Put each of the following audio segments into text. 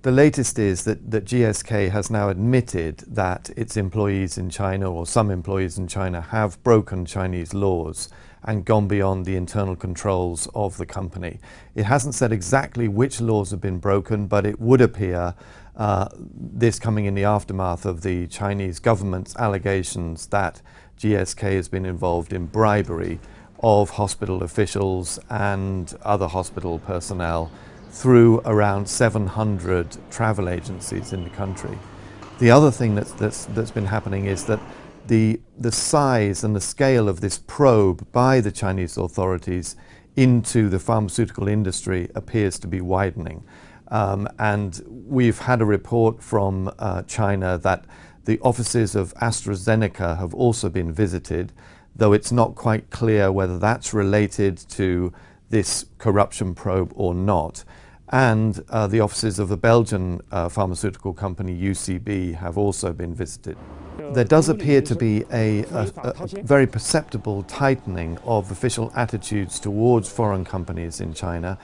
The latest is that GSK has now admitted that its employees in China, or some employees in China, have broken Chinese laws and gone beyond the internal controls of the company. It hasn't said exactly which laws have been broken, but it would appear this coming in the aftermath of the Chinese government's allegations that GSK has been involved in bribery of hospital officials and other hospital personnel through around 700 travel agencies in the country. The other thing that's been happening is that the size and the scale of this probe by the Chinese authorities into the pharmaceutical industry appears to be widening. And we've had a report from China that the offices of AstraZeneca have also been visited, though it's not quite clear whether that's related to this corruption probe or not. And the offices of the Belgian pharmaceutical company UCB have also been visited. There does appear to be a very perceptible tightening of official attitudes towards foreign companies in China.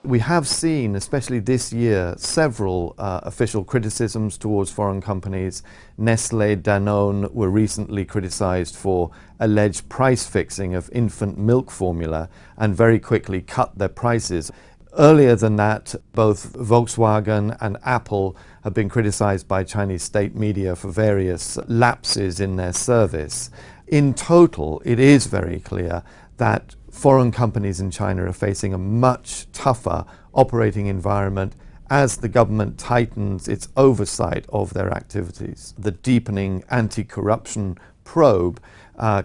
We have seen, especially this year, several official criticisms towards foreign companies. Nestlé, Danone were recently criticized for alleged price fixing of infant milk formula and very quickly cut their prices. Earlier than that, both Volkswagen and Apple have been criticized by Chinese state media for various lapses in their service. In total, it is very clear that foreign companies in China are facing a much tougher operating environment as the government tightens its oversight of their activities. The deepening anti-corruption probe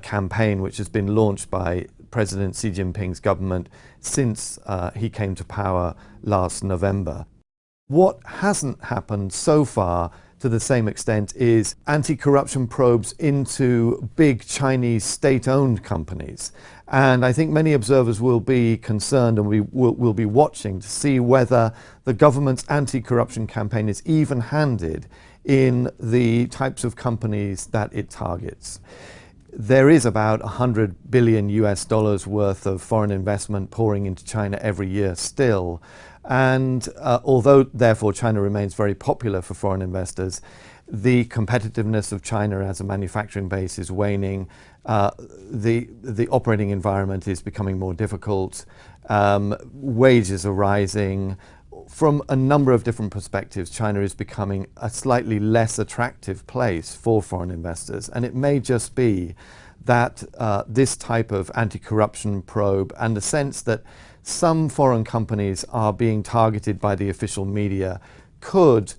campaign, which has been launched by President Xi Jinping's government since he came to power last November. What hasn't happened so far to the same extent is anti-corruption probes into big Chinese state-owned companies. And I think many observers will be concerned and will be watching to see whether the government's anti-corruption campaign is even-handed in the types of companies that it targets. There is about $100 billion worth of foreign investment pouring into China every year still. And although, therefore, China remains very popular for foreign investors, the competitiveness of China as a manufacturing base is waning. The operating environment is becoming more difficult. Wages are rising. From a number of different perspectives, China is becoming a slightly less attractive place for foreign investors. And it may just be that this type of anti-corruption probe and the sense that some foreign companies are being targeted by the official media could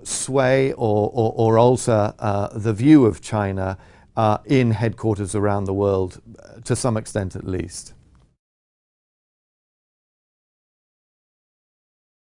sway or alter the view of China in headquarters around the world, to some extent at least.